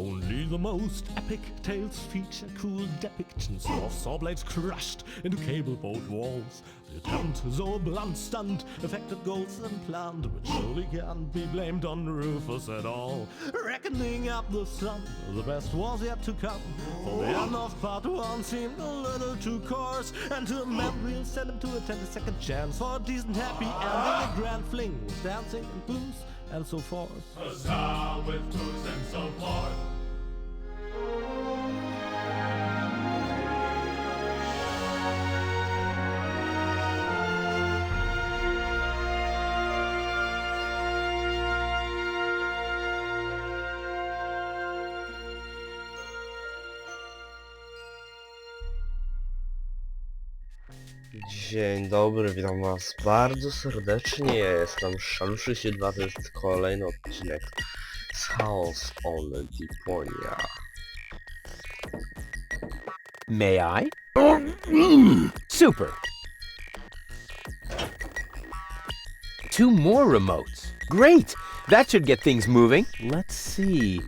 Only the most epic tales feature cool depictions of saw blades crushed into cable boat walls. The attempt, though a blunt stunt, affected goals and planned, which surely can't be blamed on Rufus at all. Reckoning up the sum, the best was yet to come. For the end of part one seemed a little too coarse, and to a man we'll send him to attend a second chance for a decent happy ending, a grand fling with dancing and booze and so forth. A star with booze and so forth. Dzień dobry, witam was bardzo serdecznie. Ja jestem Szaluszy 2, to jest kolejny odcinek z House on Deponia. May I? Super! 2 more remotes. Great! That should get things moving. Let's see.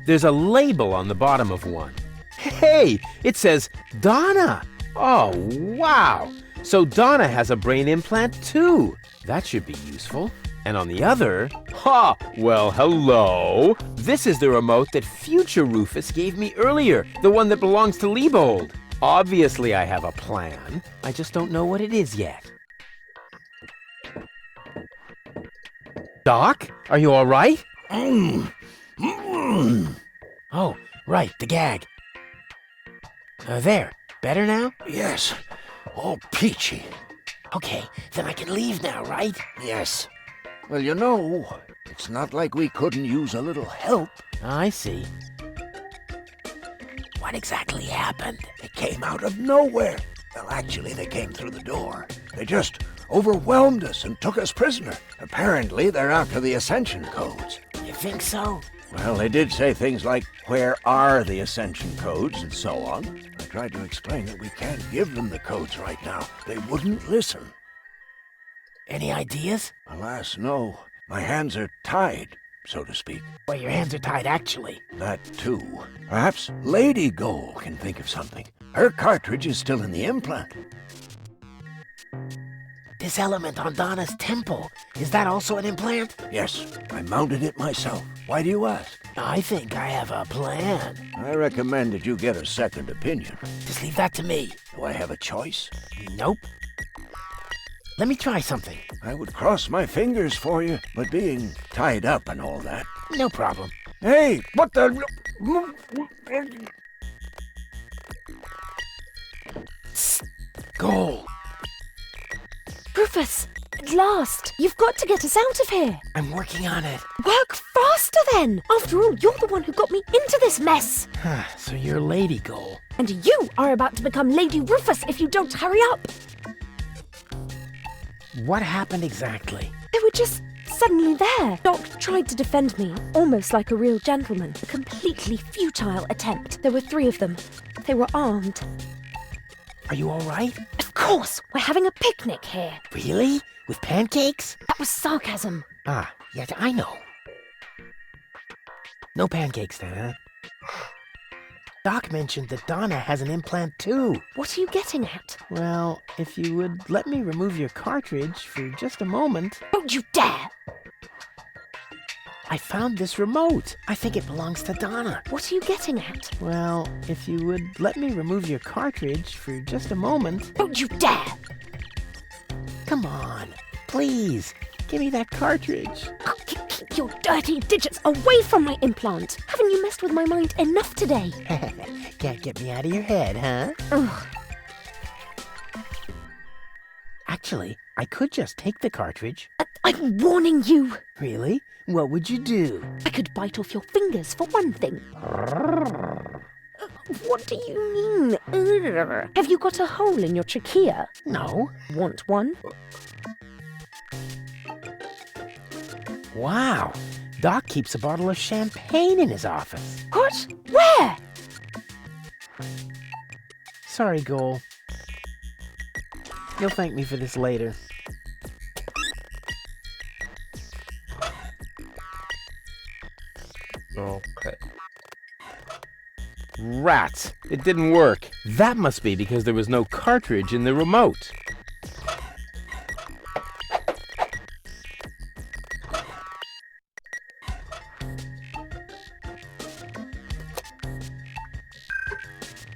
There's a label on the bottom of one. Hey! It says Donna! Oh, wow! So Donna has a brain implant too. That should be useful. And on the other, ha! Well, hello! This is the remote that future Rufus gave me earlier, the one that belongs to Liebold. Obviously I have a plan. I just don't know what it is yet. Doc, are you all right? Oh, right, the gag. There, better now? Yes, all peachy. Okay, then I can leave now, right? Yes. Well, you know, it's not like we couldn't use a little help. I see. What exactly happened? They came out of nowhere. Well, actually, they came through the door. They just overwhelmed us and took us prisoner. Apparently, they're after the Ascension codes. You think so? Well, they did say things like, where are the Ascension codes, and so on. I tried to explain that we can't give them the codes right now. They wouldn't listen. Any ideas? Alas, no. My hands are tied, so to speak. Well, your hands are tied, actually. That, too. Perhaps Lady Goal can think of something. Her cartridge is still in the implant. This element on Donna's temple, is that also an implant? Yes, I mounted it myself. Why do you ask? I think I have a plan. I recommend that you get a second opinion. Just leave that to me. Do I have a choice? Nope. Let me try something. I would cross my fingers for you, but being tied up and all that. No problem. Hey, what the... Goal. Rufus, at last! You've got to get us out of here! I'm working on it. Work faster then! After all, you're the one who got me into this mess! So you're Lady Goal. And you are about to become Lady Rufus if you don't hurry up! What happened exactly? They were just suddenly there. Doc tried to defend me, almost like a real gentleman. A completely futile attempt. There were 3 of them. They were armed. Are you all right? Of course! We're having a picnic here. Really? With pancakes? That was sarcasm. Ah, yeah, I know. No pancakes then, huh? Doc mentioned that Donna has an implant too. What are you getting at? Well, if you would let me remove your cartridge for just a moment. Don't you dare! I found this remote. I think it belongs to Donna. What are you getting at? Well, if you would let me remove your cartridge for just a moment. Don't you dare! Come on, please, give me that cartridge. Oh, keep your dirty digits away from my implant! Haven't you messed with my mind enough today? Can't get me out of your head, huh? Ugh. Actually, I could just take the cartridge. I'm warning you! Really? What would you do? I could bite off your fingers, for one thing. What do you mean? Have you got a hole in your trachea? No. Want one? Wow. Doc keeps a bottle of champagne in his office. What? Where? Sorry, Goal. You'll thank me for this later. Rats. It didn't work. That must be because there was no cartridge in the remote.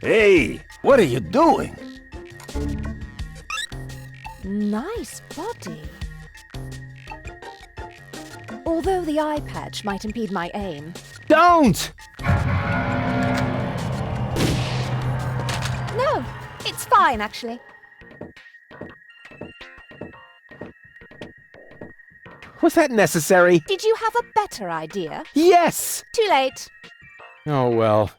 Hey, what are you doing? Nice body. Although the eye patch might impede my aim. Don't! No, it's fine, actually. Was that necessary? Did you have a better idea? Yes! Too late. Oh well,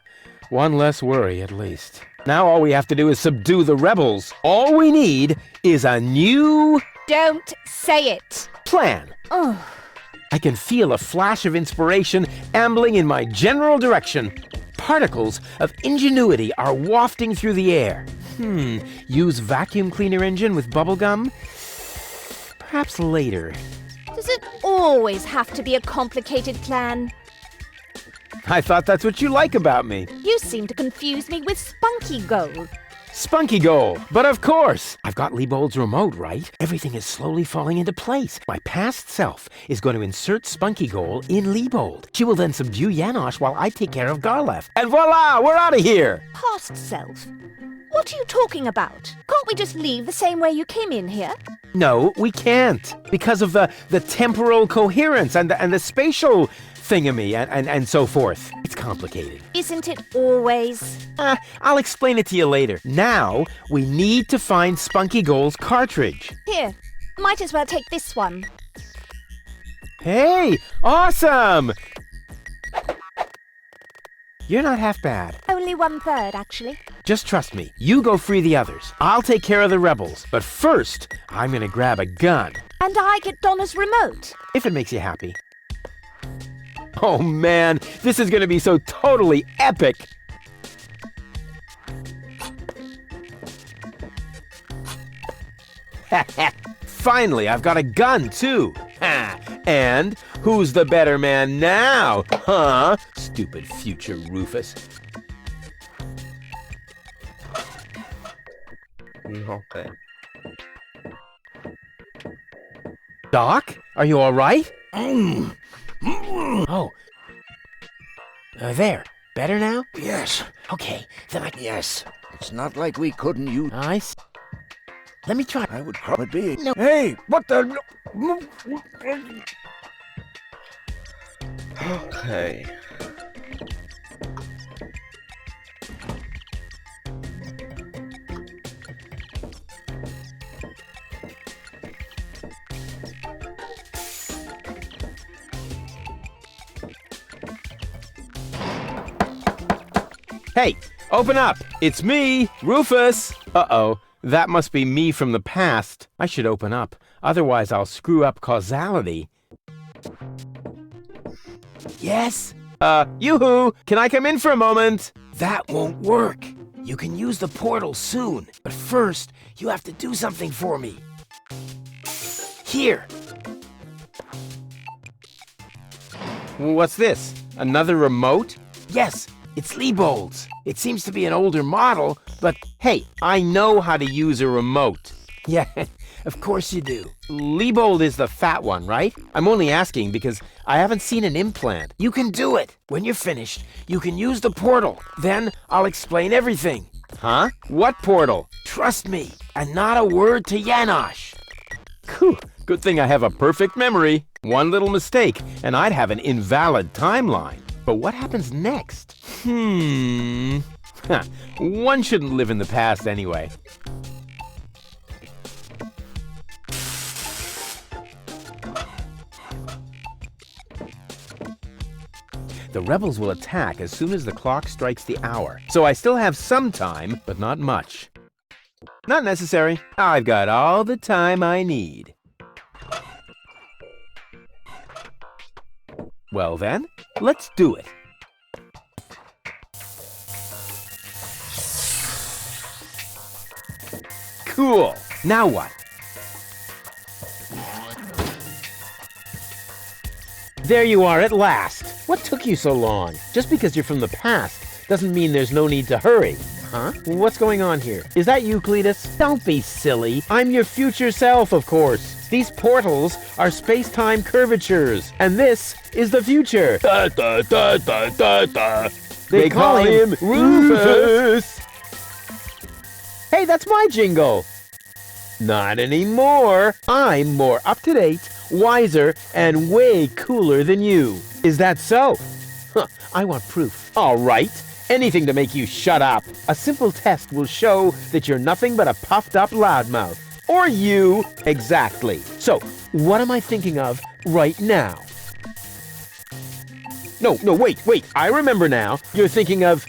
one less worry at least. Now all we have to do is subdue the rebels. All we need is a new Don't say it. plan. Oh, I can feel a flash of inspiration ambling in my general direction. Particles of ingenuity are wafting through the air. Use vacuum cleaner engine with bubblegum? Perhaps later. does it always have to be a complicated plan? I thought that's what you like about me. You seem to confuse me with Spunky Gold. Spunky goal. But of course, I've got Liebold's remote, right? Everything is slowly falling into place. My past self is going to insert Spunky goal in Liebold. She will then subdue Janosch while I take care of Garlef. And voila, we're out of here. Past self? What are you talking about? Can't we just leave the same way you came in here? No, we can't. Because of the temporal coherence and the spatial thingamy and so forth. It's complicated. Isn't it always? I'll explain it to you later. Now, we need to find Spunky Goal's cartridge. Here, might as well take this one. Hey, awesome! You're not half bad. Only 1/3, actually. Just trust me. You go free the others. I'll take care of the rebels. But first, I'm gonna grab a gun. And I get Donna's remote. If it makes you happy. Oh man, this is gonna be so totally epic! Finally, I've got a gun too! Ha! And who's the better man now? Huh? Stupid future Rufus. Okay. Doc, are you all right? Oh. There. Better now? Yes, Okay, then yes. It's not like we couldn't use... Nice. Let me try. I would call it be. No. Hey, what the... Okay. Hey, open up! It's me, Rufus! Uh-oh, that must be me from the past. I should open up, otherwise I'll screw up causality. Yes? Yoo-hoo! Can I come in for a moment? That won't work. You can use the portal soon, but first, you have to do something for me. Here! What's this? Another remote? Yes, it's Liebold's. It seems to be an older model, but hey, I know how to use a remote. Yeah, of course you do. Liebold is the fat one, right? I'm only asking because I haven't seen an implant. You can do it. When you're finished, you can use the portal. Then I'll explain everything. Huh? What portal? Trust me, and not a word to Janosch. Whew, good thing I have a perfect memory. One little mistake, and I'd have an invalid timeline. But what happens next? One shouldn't live in the past anyway. The rebels will attack as soon as the clock strikes the hour. So I still have some time, but not much. Not necessary. I've got all the time I need. Well then, let's do it. Cool. Now what? There you are at last. What took you so long? Just because you're from the past doesn't mean there's no need to hurry. Huh? What's going on here? Is that you, Cletus? Don't be silly. I'm your future self, of course. These portals are space-time curvatures, and this is the future. Da, da, da, da, da, da. They call him Rufus. Hey, that's my jingle. Not anymore. I'm more up-to-date, wiser, and way cooler than you. Is that so? Huh, I want proof. All right. Anything to make you shut up. A simple test will show that you're nothing but a puffed-up loudmouth. Or you. Exactly. So, what am I thinking of right now? No, wait. I remember now. You're thinking of...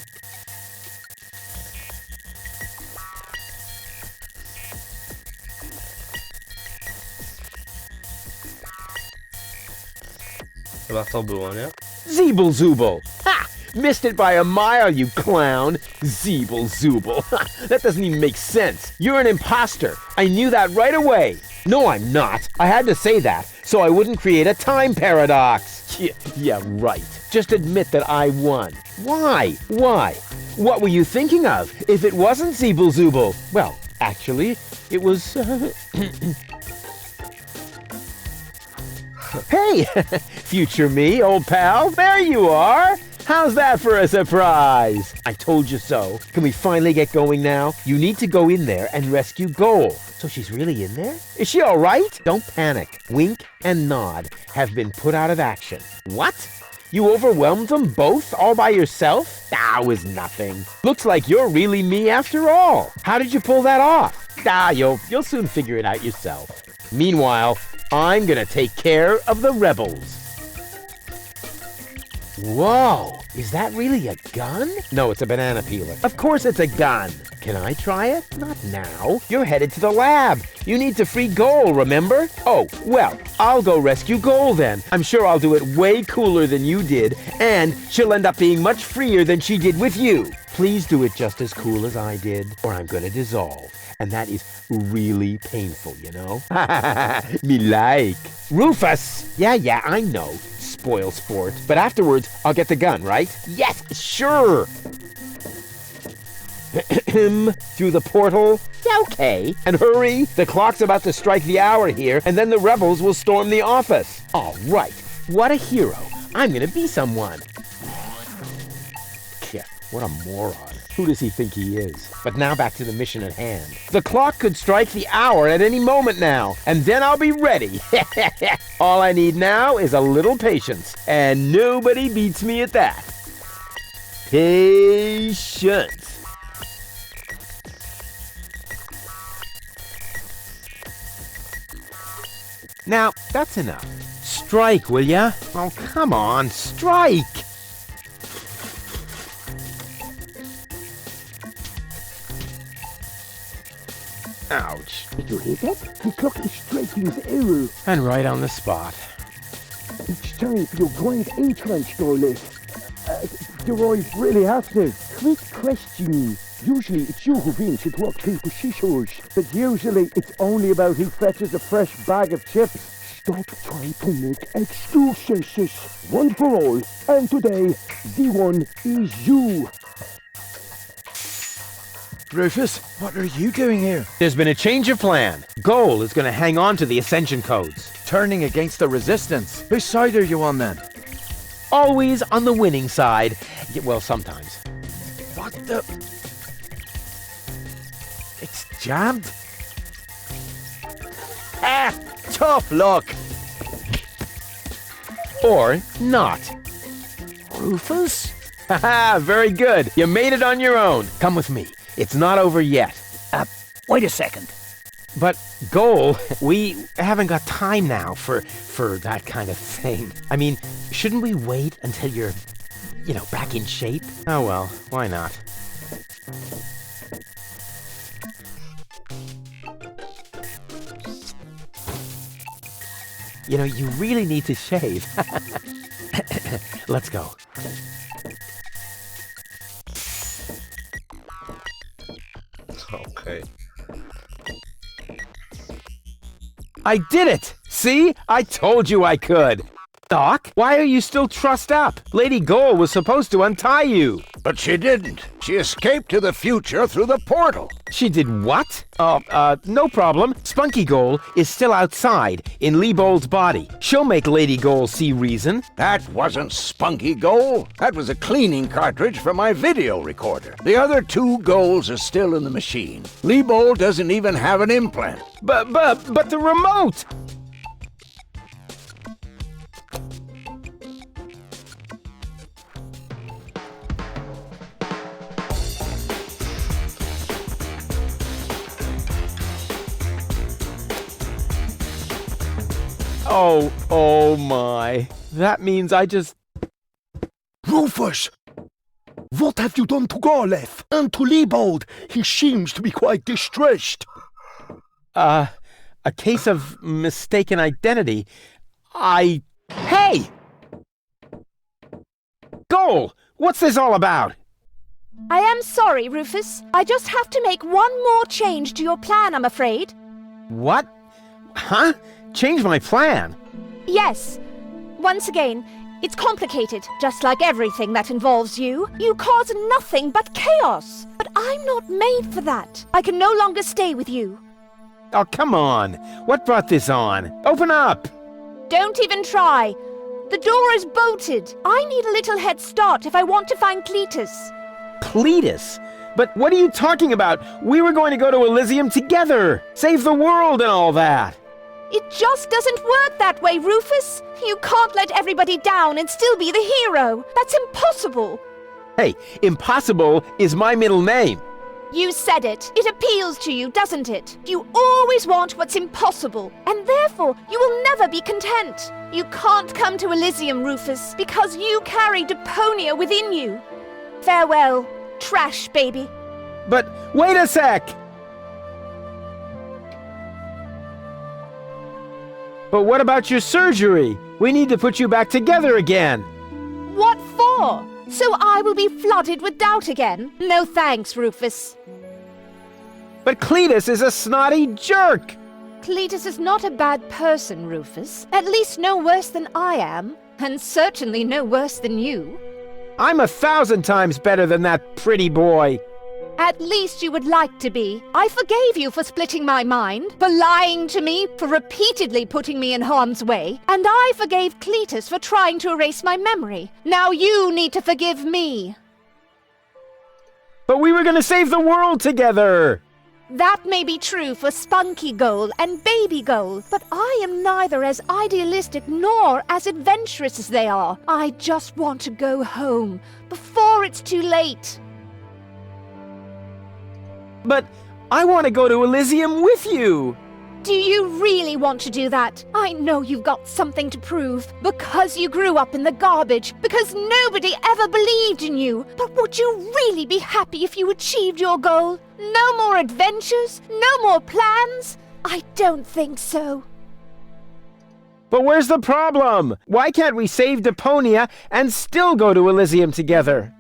Chyba to było, nie? Zeeble-zooble. Ha! Missed it by a mile, you clown. Zeeble-zooble. That doesn't even make sense. You're an imposter. I knew that right away. No, I'm not. I had to say that so I wouldn't create a time paradox. Yeah, right. Just admit that I won. Why? What were you thinking of if it wasn't Zeeble-zooble? Well, actually, it was... Hey, future me, old pal, there you are. How's that for a surprise? I told you so. Can we finally get going now? You need to go in there and rescue Goal. So she's really in there? Is she all right? Don't panic. Wink and Nod have been put out of action. What? You overwhelmed them both all by yourself? That was nothing. Looks like you're really me after all. How did you pull that off? You'll soon figure it out yourself. Meanwhile, I'm gonna take care of the rebels. Whoa, is that really a gun? No, it's a banana peeler. Of course it's a gun. Can I try it? Not now. You're headed to the lab. You need to free Goal, remember? Oh, well, I'll go rescue Goal then. I'm sure I'll do it way cooler than you did, and she'll end up being much freer than she did with you. Please do it just as cool as I did, or I'm gonna dissolve. And that is really painful, you know? Me like. Rufus! Yeah, I know. Spoil sport. But afterwards, I'll get the gun, right? Yes, sure! Through the portal? Yeah, okay. And hurry, the clock's about to strike the hour here, and then the rebels will storm the office. All right, what a hero. I'm gonna be someone. Yeah, what a moron. Who does he think he is? But now back to the mission at hand. The clock could strike the hour at any moment now, and then I'll be ready. All I need now is a little patience, and nobody beats me at that. Patience. Now, that's enough. Strike, will ya? Oh, come on, strike! Ouch. Did you hear that? The clock is striking the hour. And right on the spot. It's time for your grand entrance, Scarlet. Do I really have to? Quick question. Usually it's you who wins at rock, paper, scissors. But usually it's only about who fetches a fresh bag of chips. Stop trying to make excuses. One for all. And today, the one is you. Rufus, what are you doing here? There's been a change of plan. Goal is going to hang on to the ascension codes. Turning against the resistance. Whose side are you on then? Always on the winning side. Yeah, well, sometimes. What the... It's jammed? Ah! Tough luck! Or not. Rufus? Haha, very good. You made it on your own. Come with me. It's not over yet. Wait a second. But, Goal, we haven't got time now for that kind of thing. I mean, shouldn't we wait until you're, back in shape? Oh well, why not? You really need to shave. Let's go. Okay. I did it! See? I told you I could! Doc, why are you still trussed up? Lady Goal was supposed to untie you. But she didn't. She escaped to the future through the portal. She did what? No problem. Spunky Goal is still outside in Liebold's body. She'll make Lady Goal see reason. That wasn't Spunky Goal. That was a cleaning cartridge for my video recorder. The other 2 goals are still in the machine. Liebold doesn't even have an implant. But the remote! Oh my. That means I just... Rufus! What have you done to Garleth? And to Liebold? He seems to be quite distressed. A case of mistaken identity. Hey! Goal! What's this all about? I am sorry, Rufus. I just have to make one more change to your plan, I'm afraid. What? Huh? Change my plan? Yes. Once again, it's complicated, just like everything that involves you. You cause nothing but chaos. But I'm not made for that. I can no longer stay with you. Oh, come on. What brought this on? Open up! Don't even try. The door is bolted. I need a little head start if I want to find Cletus. Cletus? But what are you talking about? We were going to go to Elysium together. Save the world and all that. It just doesn't work that way, Rufus. You can't let everybody down and still be the hero. That's impossible. Hey, impossible is my middle name. You said it. It appeals to you, doesn't it? You always want what's impossible, and therefore you will never be content. You can't come to Elysium, Rufus, because you carry Deponia within you. Farewell, trash baby. But wait a sec! But what about your surgery? We need to put you back together again. What for? So I will be flooded with doubt again? No thanks, Rufus. But Cletus is a snotty jerk! Cletus is not a bad person, Rufus. At least no worse than I am. And certainly no worse than you. I'm 1,000 times better than that pretty boy. At least you would like to be. I forgave you for splitting my mind, for lying to me, for repeatedly putting me in harm's way, and I forgave Cletus for trying to erase my memory. Now you need to forgive me. But we were gonna save the world together! That may be true for Spunky Goal and Baby Goal, but I am neither as idealistic nor as adventurous as they are. I just want to go home, before it's too late. But I want to go to Elysium with you! Do you really want to do that? I know you've got something to prove. Because you grew up in the garbage. Because nobody ever believed in you. But would you really be happy if you achieved your goal? No more adventures? No more plans? I don't think so. But where's the problem? Why can't we save Deponia and still go to Elysium together?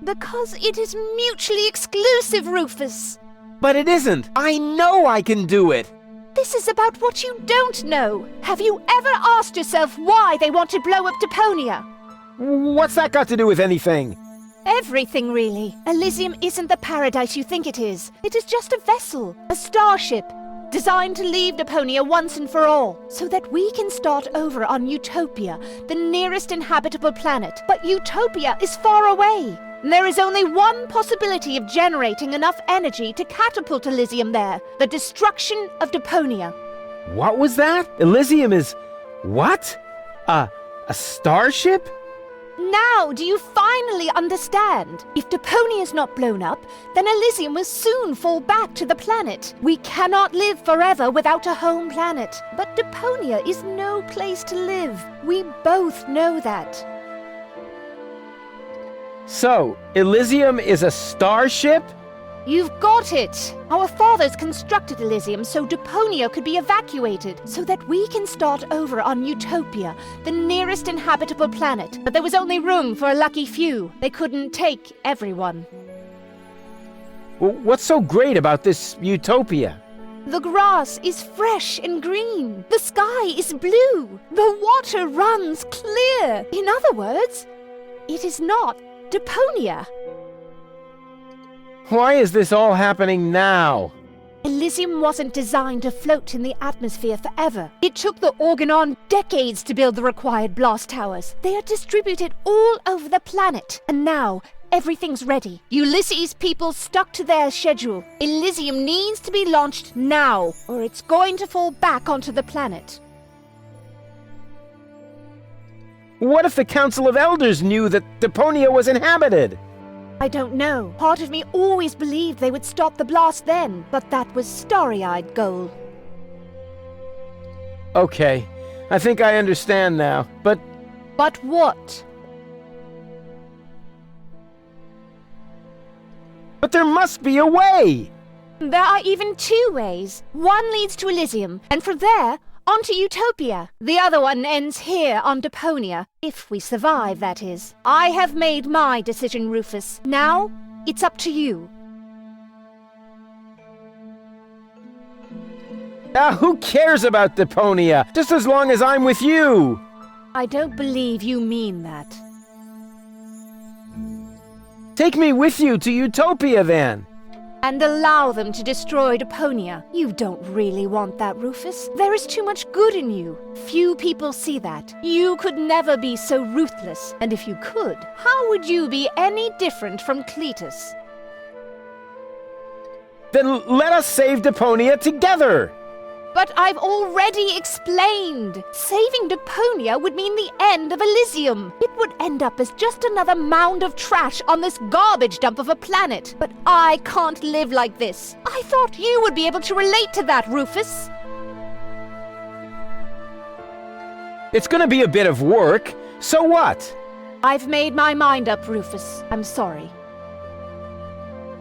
Because it is mutually exclusive, Rufus. But it isn't. I know I can do it. This is about what you don't know. Have you ever asked yourself why they want to blow up Deponia? What's that got to do with anything? Everything, really. Elysium isn't the paradise you think it is. It is just a vessel, a starship, designed to leave Deponia once and for all, so that we can start over on Utopia, the nearest inhabitable planet. But Utopia is far away. There is only one possibility of generating enough energy to catapult Elysium there, the destruction of Deponia. What was that? Elysium is... what? A starship? Now, do you finally understand? If Deponia is not blown up, then Elysium will soon fall back to the planet. We cannot live forever without a home planet. But Deponia is no place to live. We both know that. So, Elysium is a starship? You've got it! Our fathers constructed Elysium so Deponia could be evacuated, so that we can start over on Utopia, the nearest inhabitable planet. But there was only room for a lucky few. They couldn't take everyone. What's so great about this Utopia? The grass is fresh and green. The sky is blue. The water runs clear. In other words, it is not Deponia. Why is this all happening now? Elysium wasn't designed to float in the atmosphere forever. It took the Organon decades to build the required blast towers. They are distributed all over the planet. And now, everything's ready. Ulysses' people stuck to their schedule. Elysium needs to be launched now, or it's going to fall back onto the planet. What if the Council of Elders knew that Deponia was inhabited? I don't know. Part of me always believed they would stop the blast then, but that was starry-eyed goal. Okay, I think I understand now, but... But what? But there must be a way! There are even two ways. One leads to Elysium, and from there, on to Utopia. The other one ends here on Deponia. If we survive, that is. I have made my decision, Rufus. Now, it's up to you. Who cares about Deponia? Just as long as I'm with you! I don't believe you mean that. Take me with you to Utopia, then! And allow them to destroy Deponia. You don't really want that, Rufus. There is too much good in you. Few people see that. You could never be so ruthless. And if you could, how would you be any different from Cletus? Then let us save Deponia together! But I've already explained. Saving Deponia would mean the end of Elysium. It would end up as just another mound of trash on this garbage dump of a planet. But I can't live like this. I thought you would be able to relate to that, Rufus. It's gonna be a bit of work. So what? I've made my mind up, Rufus. I'm sorry.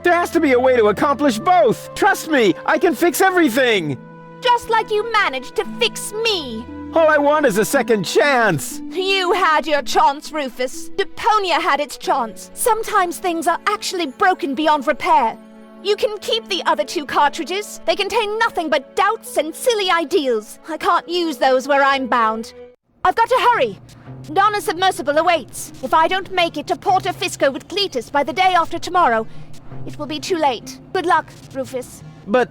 There has to be a way to accomplish both! Trust me, I can fix everything! Just like you managed to fix me. All I want is a second chance! You had your chance, Rufus. Deponia had its chance. Sometimes things are actually broken beyond repair. You can keep the other two cartridges. They contain nothing but doubts and silly ideals. I can't use those where I'm bound. I've got to hurry. Donna's submersible awaits. If I don't make it to Porto Fisco with Cletus by the day after tomorrow, it will be too late. Good luck, Rufus. But...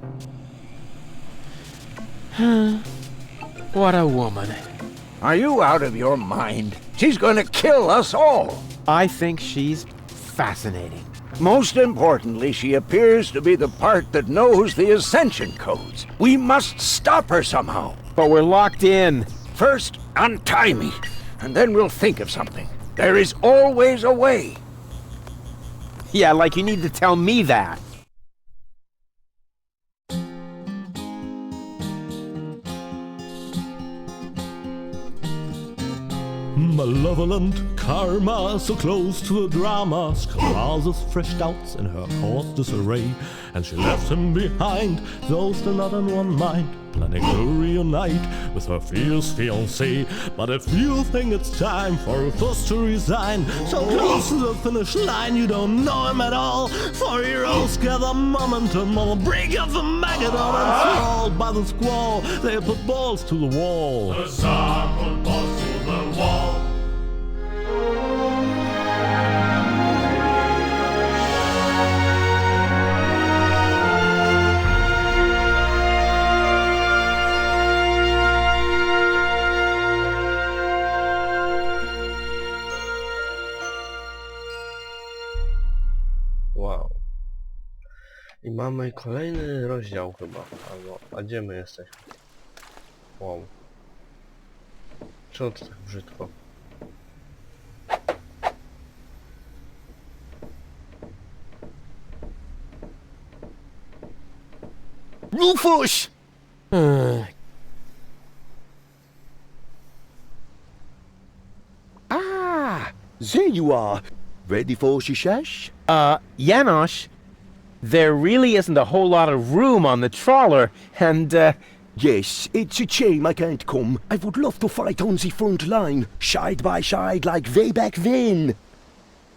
what a woman. Are you out of your mind? She's gonna kill us all. I think she's fascinating. Most importantly, she appears to be the part that knows the Ascension codes. We must stop her somehow. But we're locked in. First, untie me, and then we'll think of something. There is always a way. Yeah, like you need to tell me that. Malevolent karma, so close to a drama, causes fresh doubts in her course disarray, and she left him behind, though still not in one mind, planning to reunite with her fierce fiancé. But if you think it's time for Rufus to resign, so close to the finish line you don't know him at all, for heroes gather momentum on the brink of the Magadon, and swallowed by the squall, they put balls to the wall. The Tsar put balls to the wall. Wow. I mamy kolejny rozdział chyba. Albo, a gdzie my jesteśmy? Wow. Czemu to tak brzydko? Rufus! Ah, there you are. Ready for shishash? Janosch, there really isn't a whole lot of room on the trawler, and, Yes, it's a shame I can't come. I would love to fight on the front line, side by side like way back then.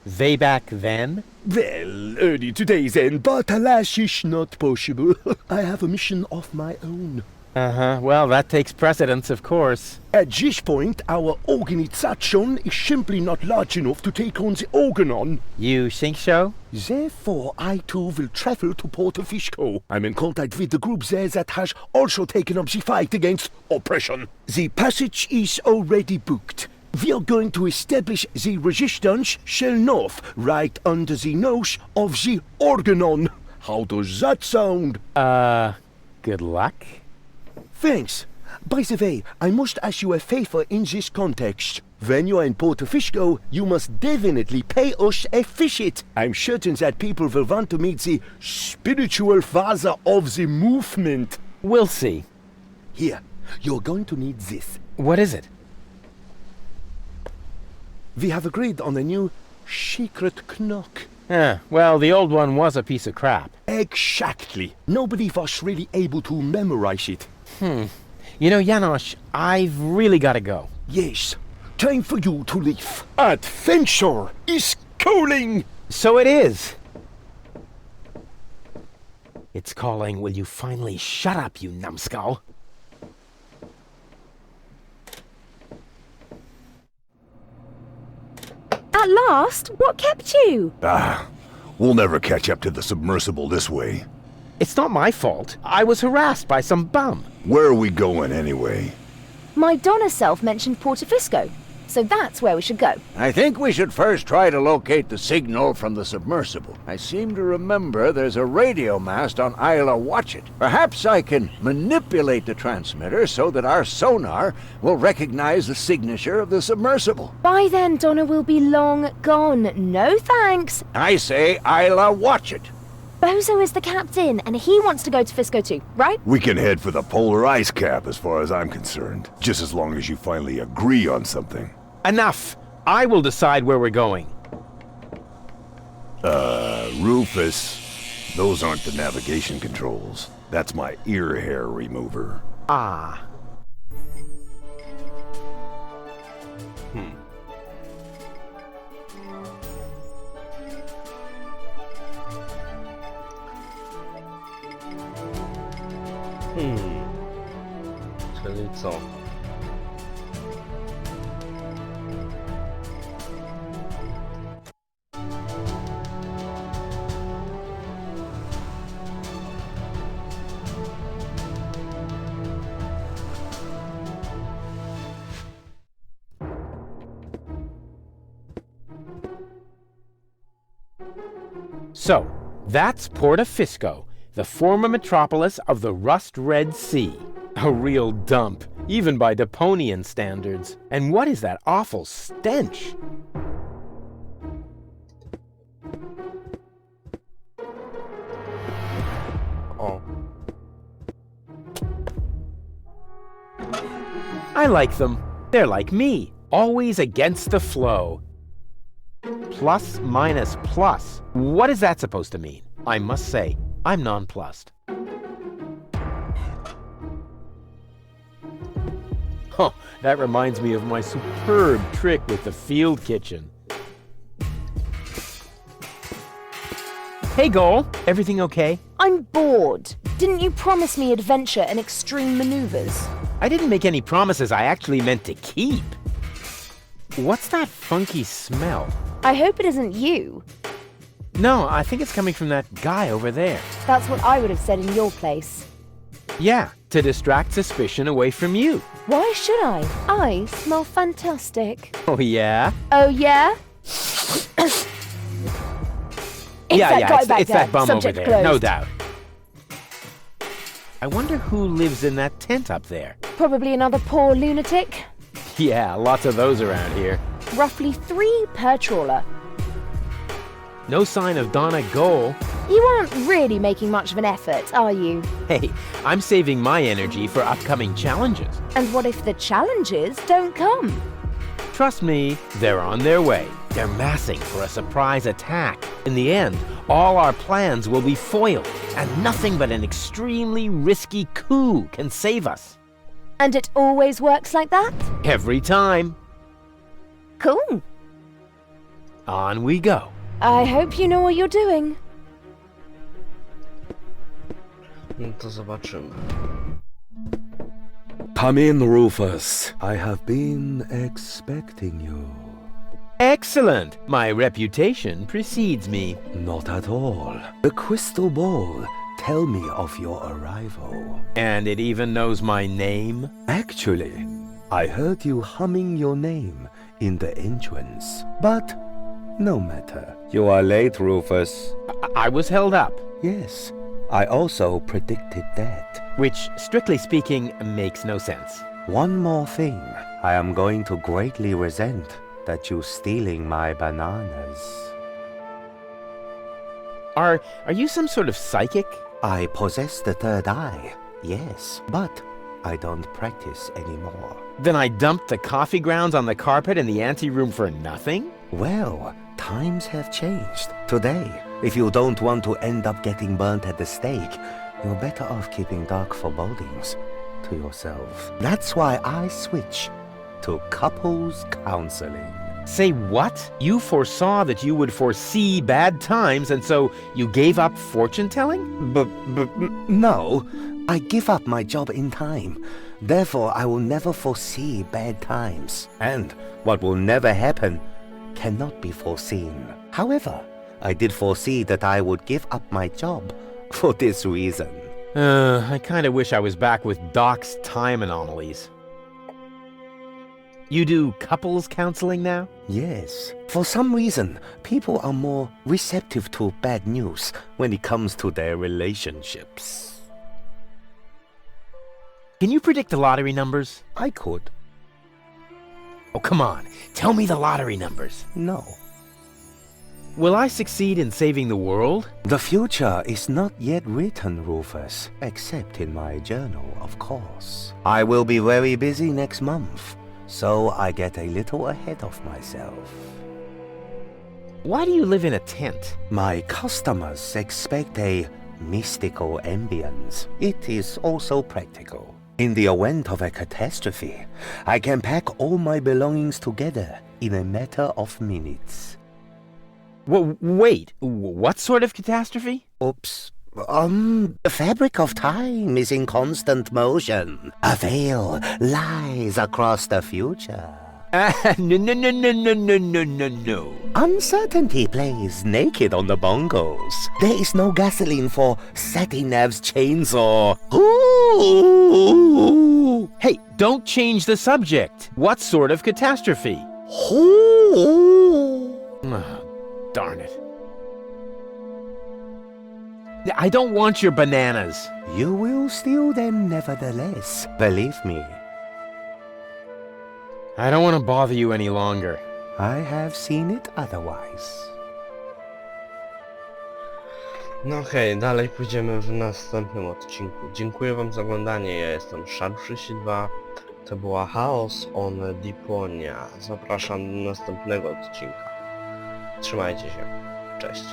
way back then? Well, early today then, but alas, it's not possible. I have a mission of my own. Uh-huh. Well, that takes precedence, of course. At this point, our organization is simply not large enough to take on the organon. You think so? Therefore, I too will travel to Porto Fisco. I'm in contact with the group there that has also taken up the fight against oppression. The passage is already booked. We are going to establish the resistance shell north, right under the nose of the organon. How does that sound? Good luck. Thanks. By the way, I must ask you a favor in this context. When you are in Porto Fisco, you must definitely pay us a visit. I'm certain that people will want to meet the spiritual father of the movement. We'll see. Here, you're going to need this. What is it? We have agreed on a new secret knock. Well, the old one was a piece of crap. Exactly. Nobody was really able to memorize it. You know, Janosch, I've really got to go. Yes, time for you to leave. Adventure is calling! So it is. It's calling, will you finally shut up, you numbskull? At last? What kept you? We'll never catch up to the submersible this way. It's not my fault. I was harassed by some bum. Where are we going anyway? My Donna self mentioned Porto Fisco, so that's where we should go. I think we should first try to locate the signal from the submersible. I seem to remember there's a radio mast on Isla Watchet. Perhaps I can manipulate the transmitter so that our sonar will recognize the signature of the submersible. By then, Donna will be long gone. No thanks. I say Isla Watchet. Bozo is the captain, and he wants to go to Fisco too, right? We can head for the polar ice cap as far as I'm concerned. Just as long as you finally agree on something. Enough! I will decide where we're going. Rufus, those aren't the navigation controls. That's my ear hair remover. Ah. Czyli co? So, that's Porto Fisco, the former metropolis of the rust-red sea. A real dump, even by Deponian standards. And what is that awful stench? O, I like them. They're like me, always against the flow. Plus, minus, plus. What is that supposed to mean? I must say, I'm nonplussed. Huh, that reminds me of my superb trick with the field kitchen. Hey, Goal, everything okay? I'm bored. Didn't you promise me adventure and extreme maneuvers? I didn't make any promises I actually meant to keep. What's that funky smell? I hope it isn't you. No, I think it's coming from that guy over there. That's what I would have said in your place. Yeah, to distract suspicion away from you. Why should I? I smell fantastic. Oh, yeah? Oh, yeah? It's that bum over Subject there, closed. no doubt. I wonder who lives in that tent up there. Probably another poor lunatic. Yeah, lots of those around here. Roughly 3 per trawler. No sign of Donna Goal. You aren't really making much of an effort, are you? Hey, I'm saving my energy for upcoming challenges. And what if the challenges don't come? Trust me, they're on their way. They're massing for a surprise attack. In the end, all our plans will be foiled, and nothing but an extremely risky coup can save us. And it always works like that? Every time. Cool. On we go. I hope you know what you're doing. no to zobaczymy. Come in, Rufus. I have been expecting you. Excellent. My reputation precedes me. Not at all. The crystal ball tell me of your arrival. And it even knows my name? Actually, I heard you humming your name in the entrance. But no matter. You are late, Rufus. I was held up. Yes, I also predicted that. Which, strictly speaking, makes no sense. One more thing. I am going to greatly resent that you stealing my bananas. Are you some sort of psychic? I possess the third eye, yes, but I don't practice anymore. Then I dumped the coffee grounds on the carpet in the anteroom for nothing? Well, times have changed. Today, if you don't want to end up getting burnt at the stake, you're better off keeping dark forebodings to yourself. That's why I switch to couples counseling. Say what? You foresaw that you would foresee bad times, and so you gave up fortune-telling? No, I give up my job in time. Therefore, I will never foresee bad times. And what will never happen cannot be foreseen. However, I did foresee that I would give up my job for this reason. I kinda wish I was back with Doc's time anomalies. You do couples counseling now? Yes. For some reason, people are more receptive to bad news when it comes to their relationships. Can you predict the lottery numbers? I could. Oh, come on. Tell me the lottery numbers. No. Will I succeed in saving the world? The future is not yet written, Rufus, except in my journal, of course. I will be very busy next month, so I get a little ahead of myself. Why do you live in a tent? My customers expect a mystical ambience. It is also practical. In the event of a catastrophe, I can pack all my belongings together in a matter of minutes. Wait, what sort of catastrophe? Oops. The fabric of time is in constant motion. A veil lies across the future. No. Uncertainty plays naked on the bongos. There is no gasoline for Satinav's chainsaw. Ooh. Hey, don't change the subject. What sort of catastrophe? Ooh. Darn it. I don't want your bananas. You will steal them nevertheless, believe me. I don't want to bother you any longer. I have seen it otherwise. No okej, dalej pójdziemy w następnym odcinku. Dziękuję wam za oglądanie, ja jestem Szan32. To była Chaos on Deponia. Zapraszam do następnego odcinka. Trzymajcie się. Cześć.